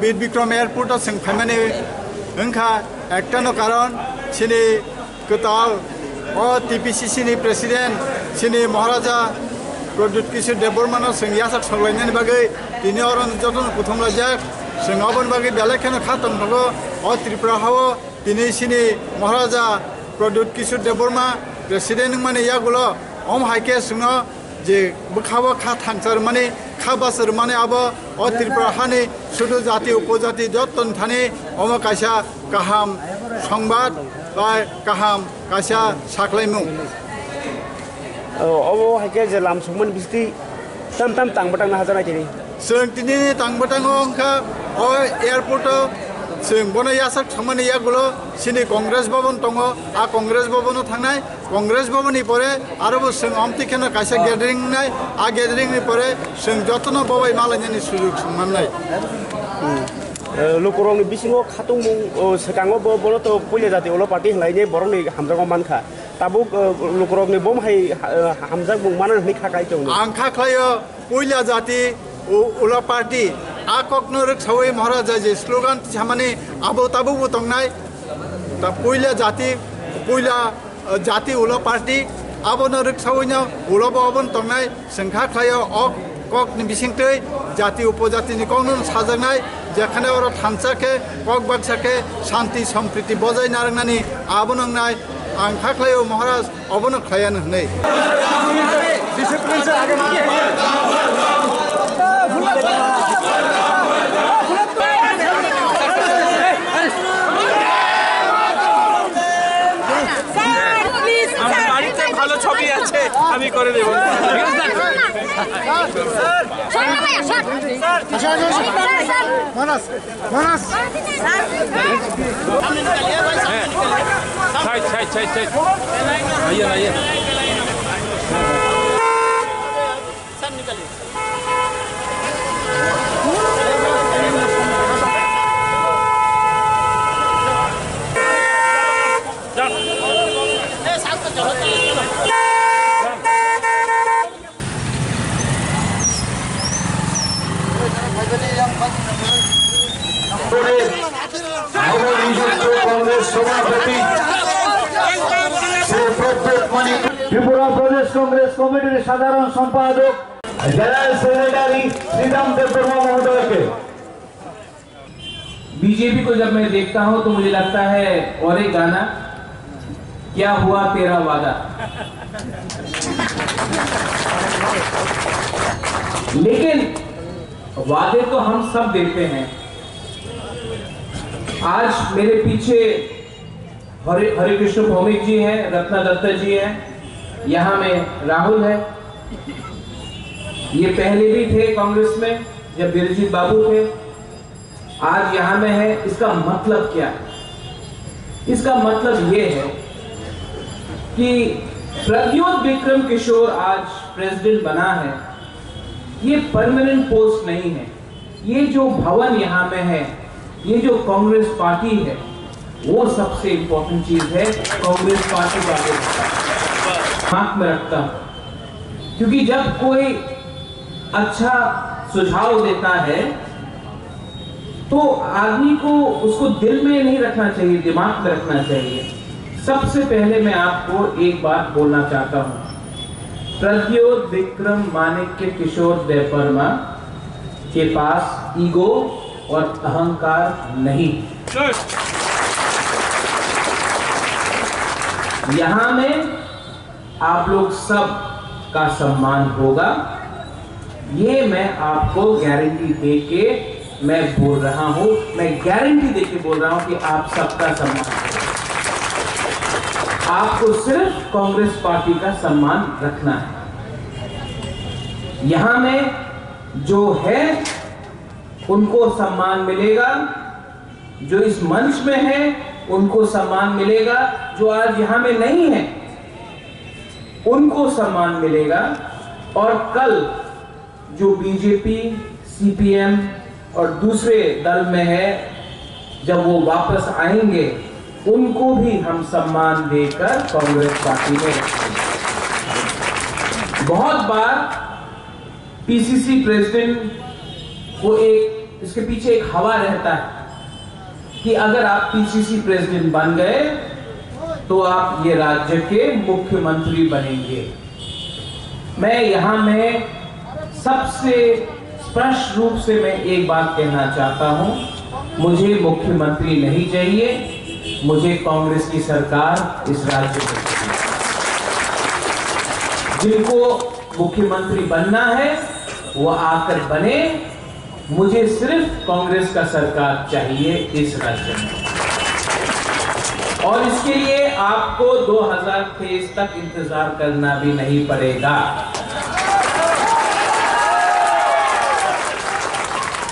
बीर Vikram airport जों फैमाने उनका एकटानो कारण सिनी कताल टीपीसीसी नि प्रेसिडेंट सिनी महाराजा प्रद्युत किशोर देबबर्मानो जों याsak सगलायनायनि बागै दिनै अरन जतन कुथुमला जाक जों आबन बागै बेलेखानो खातन दङो त्रिपुरा हाव दिनै सिनी महाराजा प्रद्युत किशोर देबबर्मा प्रेसिडेंट माने यागुलो हाइके जोङो जे बखावा खा थांसार माने खाबासर माने अब त्रिपुरा हानि सुदु जाति उपजाति जतन थाने कायसा गाहाम संबाद बा गाहाम कायसा साख्लायमु हाइके जे लामसुमन बिस्ति तम तांबटांग हाजानाय दिनै जों दिनै तांबटांगो अंका एयरपोर्ट जों बना याsak थांमाने यागुलो सिनि कांग्रेस भवन दङ कांग्रेस भवनाव थांनाय कांग्रेस भवननि परे आरोबो जों अमतिखेनो कायसा गेदारिं नाय गेदारिंनि परे जों जतन बबाय मालायनि सुजुग मोननाय लुकरंनि बिसिङाव खाtung सेकाङो बनो तो पहिले जाति उलो पार्टी हलायने बरंनि हामजागो मानखा ताबो लुकरंनि बम हाय हामजाग बुंमाना हनि खाखाय दङ आं खाख्लायो पहिले जाति उलो पार्टी आककनो रखसावै महाराजा जे स्लोगान सामाने आबो ताबो बुतंनाय ता पहिले जाति उलो पार्टी आबोनो रखसावैनो उलो बाबन तंनाय संखा खायो कक नि बिसिंतै जाति उपजातिनि कौनो साजानाय जेखाने अर थामसाके कक बाक्साके शांति सम्प्रीति बजाय नारंनानि आबोनंनाय आं खाख्लायो महाराज अबोनो खायानो हनै ভালো ছবি আছে আমি করে দেব মানস সাইড आइए सर निकलिए त्रिपुरा प्रदेश कांग्रेस कमिटी साधारण संपादक जनरल सेक्रेटरी श्रीराम देवबर्मा महोदय के। बीजेपी को जब मैं देखता हूं तो मुझे लगता है और एक गाना क्या हुआ तेरा वादा, लेकिन वादे तो हम सब देते हैं। आज मेरे पीछे हरे कृष्ण भौमिक जी हैं, रत्ना दत्ता जी हैं, यहाँ में राहुल है, ये पहले भी थे कांग्रेस में जब बिरजीत बाबू थे, आज यहाँ में है। इसका मतलब क्या? इसका मतलब ये है कि प्रद्युत विक्रम किशोर आज प्रेसिडेंट बना है, ये परमानेंट पोस्ट नहीं है। ये जो भवन यहाँ में है, ये जो कांग्रेस पार्टी है, वो सबसे इंपॉर्टेंट चीज है। कांग्रेस पार्टी को आगे दिमाग में रखता हूं, क्योंकि जब कोई अच्छा सुझाव देता है तो आदमी को उसको दिल में नहीं रखना चाहिए, दिमाग में रखना चाहिए। सबसे पहले मैं आपको एक बात बोलना चाहता हूं, प्रद्युत विक्रम माणिक्य किशोर देवबर्मा के पास ईगो और अहंकार नहीं। यहां में आप लोग सब का सम्मान होगा, ये मैं आपको गारंटी देके मैं बोल रहा हूं, मैं गारंटी देके बोल रहा हूं कि आप सबका सम्मान होगा। आपको सिर्फ कांग्रेस पार्टी का सम्मान रखना है। यहां में जो है उनको सम्मान मिलेगा, जो इस मंच में है उनको सम्मान मिलेगा, जो आज यहां में नहीं है उनको सम्मान मिलेगा, और कल जो बीजेपी, सीपीएम और दूसरे दल में है, जब वो वापस आएंगे उनको भी हम सम्मान देकर कांग्रेस पार्टी में रखेंगे। बहुत बार पीसीसी प्रेसिडेंट को एक इसके पीछे एक हवा रहता है कि अगर आप पीसीसी प्रेसिडेंट बन गए तो आप ये राज्य के मुख्यमंत्री बनेंगे। मैं यहां में सबसे स्पष्ट रूप से मैं एक बात कहना चाहता हूं, मुझे मुख्यमंत्री नहीं चाहिए, मुझे कांग्रेस की सरकार इस राज्य में चाहिए। जिनको मुख्यमंत्री बनना है वो आकर बने, मुझे सिर्फ कांग्रेस का सरकार चाहिए इस राज्य में। और इसके लिए आपको 2023 तक इंतजार करना भी नहीं पड़ेगा।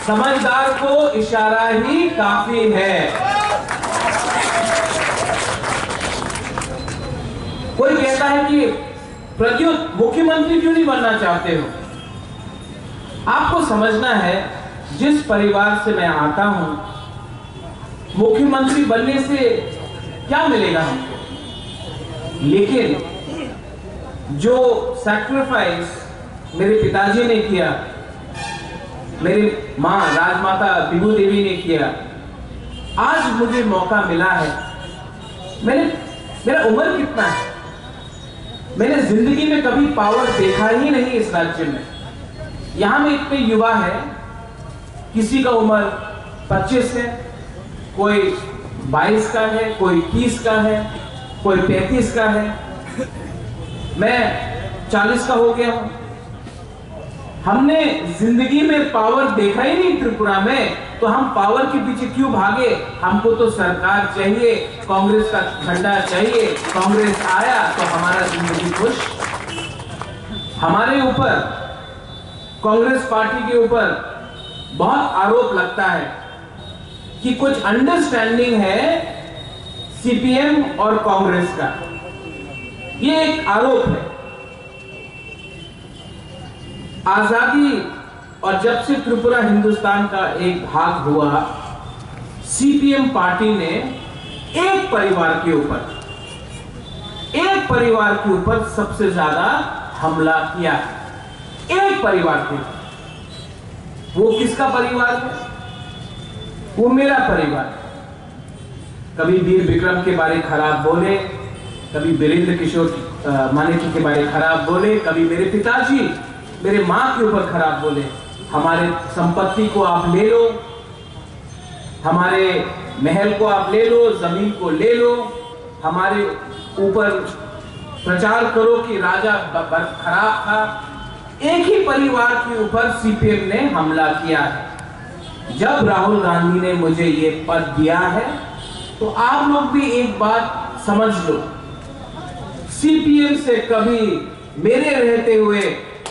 समझदार को इशारा ही काफी है। कोई कहता है कि प्रद्युत मुख्यमंत्री क्यों नहीं बनना चाहते हो? आपको समझना है, जिस परिवार से मैं आता हूं, मुख्यमंत्री बनने से क्या मिलेगा हमको, लेकिन जो सैक्रिफाइस मेरे पिताजी ने किया, मेरी मां राजमाता बिबू देवी ने किया, आज मुझे मौका मिला है। मेरा उम्र कितना है, मैंने जिंदगी में कभी पावर देखा ही नहीं इस राज्य में। यहां में इतने युवा है, किसी का उम्र 25 है, कोई 22 का है, कोई 30 का है, कोई 35 का है, मैं 40 का हो गया हूं। हमने जिंदगी में पावर देखा ही नहीं त्रिपुरा में, तो हम पावर के पीछे क्यों भागे? हमको तो सरकार चाहिए, कांग्रेस का झंडा चाहिए। कांग्रेस आया तो हमारा जिंदगी खुश। हमारे ऊपर, कांग्रेस पार्टी के ऊपर बहुत आरोप लगता है कि कुछ अंडरस्टैंडिंग है सीपीएम और कांग्रेस का। ये एक आरोप है। आजादी और जब से त्रिपुरा हिंदुस्तान का एक भाग हुआ, सीपीएम पार्टी ने एक परिवार के ऊपर सबसे ज्यादा हमला किया। एक परिवार के ऊपर। वो किसका परिवार है? वो मेरा परिवार। कभी वीर विक्रम के बारे खराब बोले, कभी वीरेंद्र किशोर मानिकी के बारे खराब बोले, कभी मेरे पिताजी, मेरे मां के ऊपर खराब बोले। हमारे संपत्ति को आप ले लो, हमारे महल को आप ले लो, जमीन को ले लो, हमारे ऊपर प्रचार करो कि राजा खराब था। एक ही परिवार के ऊपर सीपीएम ने हमला किया है। जब राहुल गांधी ने मुझे ये पद दिया है, तो आप लोग भी एक बात समझ लो, सीपीएम से कभी मेरे रहते हुए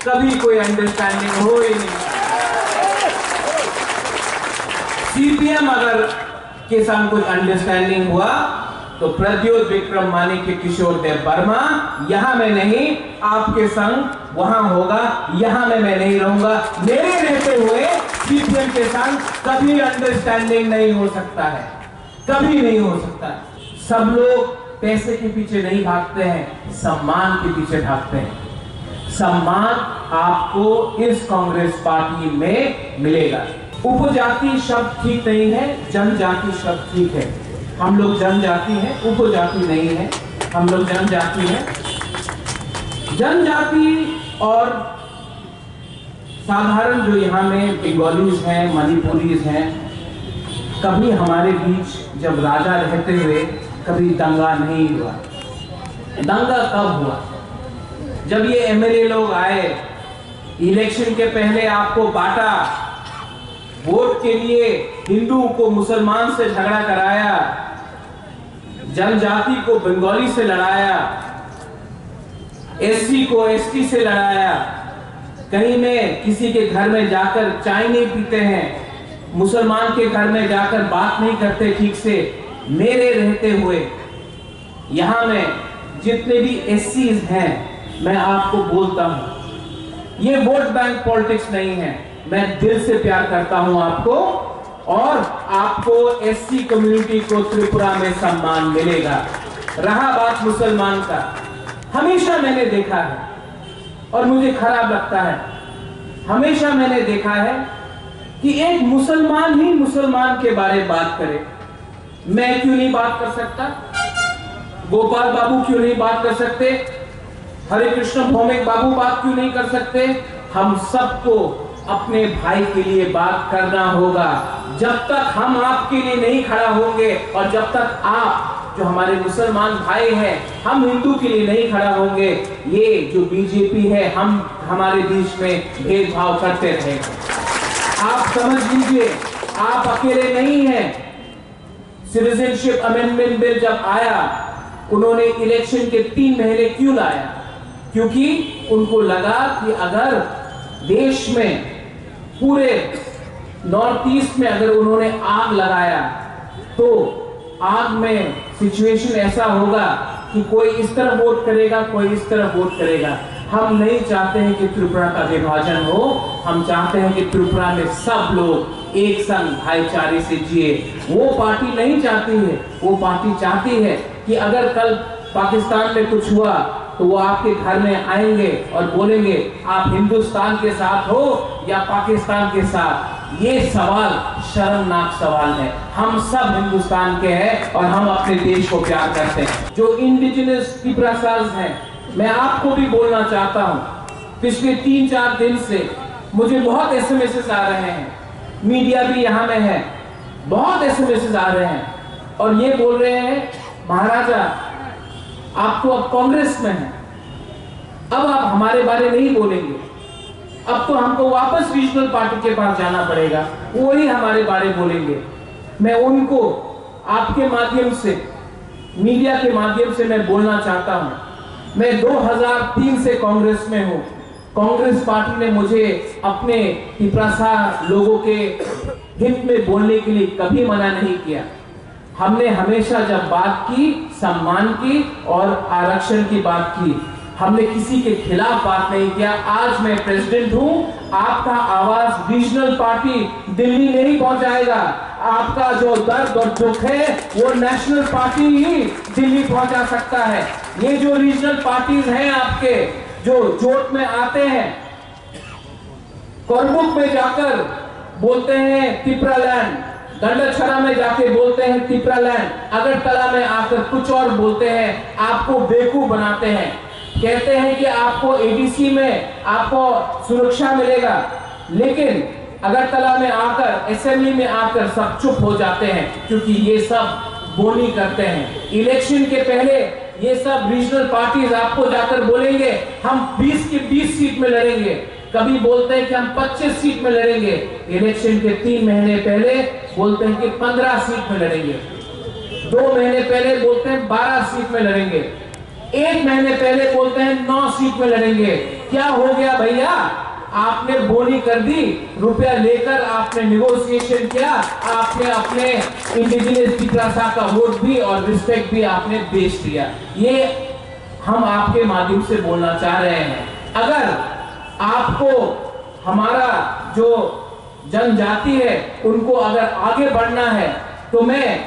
कभी कोई अंडरस्टैंडिंग हो ही नहीं। सीपीएम अगर के साथ कुछ अंडरस्टैंडिंग हुआ तो प्रद्युत विक्रम मानिक किशोर देव वर्मा यहां में नहीं, आपके संग वहां होगा। यहां में मैं नहीं रहूंगा। मेरे रहते हुए सीपीएम के साथ कभी अंडरस्टैंडिंग नहीं हो सकता है, कभी नहीं हो सकता है। सब लोग पैसे के पीछे नहीं भागते हैं, सम्मान के पीछे भागते हैं। सम्मान आपको इस कांग्रेस पार्टी में मिलेगा। उपजाति शब्द ठीक नहीं है, जनजाति शब्द ठीक है। हम लोग जनजाति हैं, उपजाति नहीं है। हम लोग जनजाति हैं। जनजाति और साधारण जो यहाँ में बंगालीज हैं, मणिपुरीज हैं, कभी हमारे बीच जब राजा रहते हुए कभी दंगा नहीं हुआ। दंगा कब हुआ? जब ये एमएलए लोग आए, इलेक्शन के पहले आपको बांटा, वोट के लिए हिंदू को मुसलमान से झगड़ा कराया, जनजाति को बंगाली से लड़ाया, एससी को एसटी से लड़ाया। कहीं में किसी के घर में जाकर चाय नहीं पीते हैं, मुसलमान के घर में जाकर बात नहीं करते ठीक से। मेरे रहते हुए यहां में जितने भी एससीज हैं, मैं आपको बोलता हूं, ये वोट बैंक पॉलिटिक्स नहीं है। मैं दिल से प्यार करता हूं आपको, और आपको एससी कम्युनिटी को त्रिपुरा में सम्मान मिलेगा। रहा बात मुसलमान का, हमेशा मैंने देखा है और मुझे खराब लगता है, हमेशा मैंने देखा है कि एक मुसलमान ही मुसलमान के बारे में बात करे। मैं क्यों नहीं बात कर सकता? गोपाल बाबू क्यों नहीं बात कर सकते? हरे कृष्ण भौमिक बाबू बात क्यों नहीं कर सकते? हम सबको अपने भाई के लिए बात करना होगा। जब तक हम आपके लिए नहीं खड़ा होंगे और जब तक आप जो हमारे मुसलमान भाई हैं, हम हिंदू के लिए नहीं खड़ा होंगे, ये जो बीजेपी है हम हमारे बीच में भेदभाव करते रहेंगे। आप समझ लीजिए, आप अकेले नहीं हैं। सिटीजनशिप अमेंडमेंट बिल जब आया, उन्होंने इलेक्शन के 3 महीने क्यों लाया? क्योंकि उनको लगा कि अगर देश में पूरे नॉर्थ ईस्ट में अगर उन्होंने आग लगाया तो आग में सिचुएशन ऐसा होगा कि कोई इस तरफ वोट करेगा, कोई इस तरफ वोट करेगा। हम नहीं चाहते हैं कि त्रिपुरा का विभाजन हो। हम चाहते हैं कि त्रिपुरा में सब लोग एक संग भाईचारे से जिए। वो पार्टी नहीं चाहती है, वो पार्टी चाहती है कि अगर कल पाकिस्तान में कुछ हुआ तो वो आपके घर में आएंगे और बोलेंगे आप हिंदुस्तान के साथ हो या पाकिस्तान के साथ। ये सवाल शर्मनाक सवाल है। हम सब हिंदुस्तान के हैं और हम अपने देश को प्यार करते हैं। जो इंडिजिनस त्रिपुरासाज हैं, मैं आपको भी बोलना चाहता हूं, पिछले 3-4 दिन से मुझे बहुत एसएमएस आ रहे हैं, मीडिया भी यहां में है, बहुत एसएमएस आ रहे हैं और ये बोल रहे हैं महाराजा आप तो अब कांग्रेस में हैं, अब आप हमारे बारे नहीं बोलेंगे, अब तो हमको वापस रीजनल पार्टी के पास जाना पड़ेगा, वही हमारे बारे बोलेंगे। मैं उनको आपके माध्यम से, मीडिया के माध्यम से मैं बोलना चाहता हूं, मैं 2003 से कांग्रेस में हूं। कांग्रेस पार्टी ने मुझे अपने त्रिपुरा लोगों के हित में बोलने के लिए कभी मना नहीं किया। हमने हमेशा जब बात की, सम्मान की और आरक्षण की बात की, हमने किसी के खिलाफ बात नहीं किया। आज मैं प्रेसिडेंट हूं, आपका आवाज रीजनल पार्टी दिल्ली नहीं पहुंचाएगा। आपका जो दर्द और दुख है वो नेशनल पार्टी ही दिल्ली पहुंचा सकता है। ये जो रीजनल पार्टीज हैं आपके, जो जोट में आते हैं, करमुक में जाकर बोलते हैं त्रिपुरा लैंड, दंडछरा में जाके बोलते हैं त्रिपुरा लैंड, अगरतला में आकर कुछ और बोलते हैं, आपको बेवकूफ बनाते हैं। कहते हैं कि आपको एडीसी में आपको सुरक्षा मिलेगा, लेकिन अगरतला में आकर, असेंबली में आकर सब चुप हो जाते हैं, क्योंकि ये सब बोनी करते हैं। इलेक्शन के पहले ये सब रीजनल पार्टीज आपको जाकर बोलेंगे हम 20 की 20 सीट में लड़ेंगे, कभी बोलते हैं कि हम 25 सीट में लड़ेंगे, इलेक्शन के 3 महीने पहले बोलते हैं कि 15 सीट में लड़ेंगे, 2 महीने पहले बोलते हैं 12 सीट में लड़ेंगे, 1 महीने पहले बोलते हैं 9 सीट में लड़ेंगे। क्या हो गया भैया? आपने बोली कर दी, रुपया लेकर आपने निगोशिएशन किया, आपने अपने इंडिजिनस त्रिपुरा का वोट भी और रिस्पेक्ट भी आपने बेच दिया। ये हम आपके माध्यम से बोलना चाह रहे हैं। अगर आपको हमारा जो जनजाति है उनको अगर आगे बढ़ना है तो मैं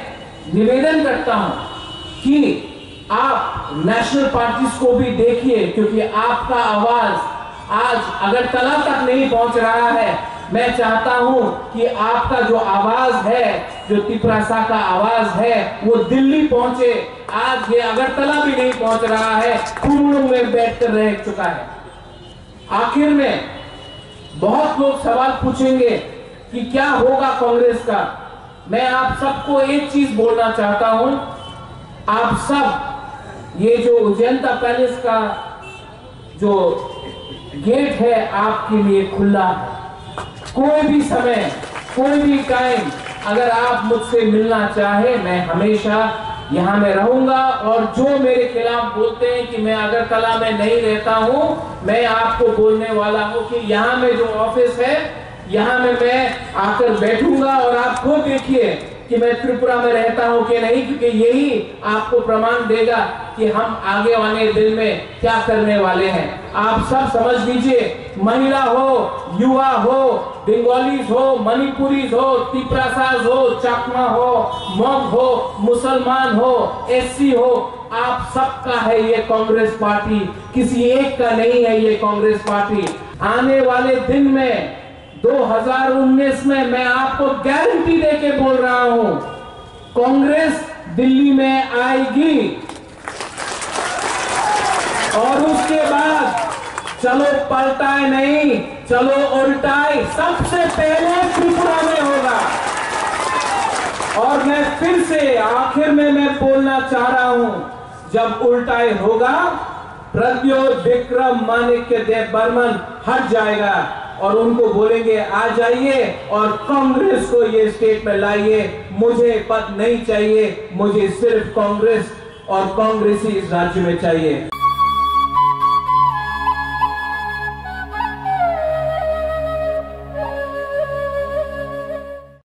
निवेदन करता हूं कि आप नेशनल पार्टीज को भी देखिए, क्योंकि आपका आवाज आज अगरतला तक नहीं पहुंच रहा है। मैं चाहता हूं कि आपका जो आवाज है, जो त्रिपुरा का आवाज है, वो दिल्ली पहुंचे। आज ये अगरतला भी नहीं पहुंच रहा है, कुमड़ू में बैठकर रह चुका है। आखिर में बहुत लोग सवाल पूछेंगे कि क्या होगा कांग्रेस का। मैं आप सबको एक चीज बोलना चाहता हूं, आप सब ये जो उज्जैनता पैलेस का जो गेट है आपके लिए खुला है। कोई भी समय, कोई भी टाइम अगर आप मुझसे मिलना चाहे, मैं हमेशा यहाँ में रहूंगा। और जो मेरे खिलाफ बोलते हैं कि मैं अगरतला में नहीं रहता हूँ, मैं आपको बोलने वाला हूँ कि यहाँ में जो ऑफिस है, यहाँ में मैं आकर बैठूंगा और आप खुद देखिए कि मैं त्रिपुरा में रहता हूं कि नहीं, क्योंकि यही आपको प्रमाण देगा कि हम आगे वाले दिन में क्या करने वाले हैं। आप सब समझ लीजिए, महिला हो, युवा हो, बंगालीज हो, मणिपुरीज हो, त्रिपुरासाज हो, चकमा हो, मग हो, मुसलमान हो, एससी हो, आप सबका है ये कांग्रेस पार्टी, किसी एक का नहीं है ये कांग्रेस पार्टी। आने वाले दिन में 2019 में मैं आपको गारंटी देके बोल रहा हूं, कांग्रेस दिल्ली में आएगी। और उसके बाद चलो पलटाए नहीं, चलो उल्टाए सबसे पहले त्रिपुरा में होगा। और मैं फिर से आखिर में मैं बोलना चाह रहा हूं, जब उल्टाए होगा प्रद्योत विक्रम माणिक्य देव बर्मन हट जाएगा और उनको बोलेंगे आ जाइए और कांग्रेस को ये स्टेट में लाइए, मुझे पद नहीं चाहिए, मुझे सिर्फ कांग्रेस और कांग्रेसी इस राज्य में चाहिए।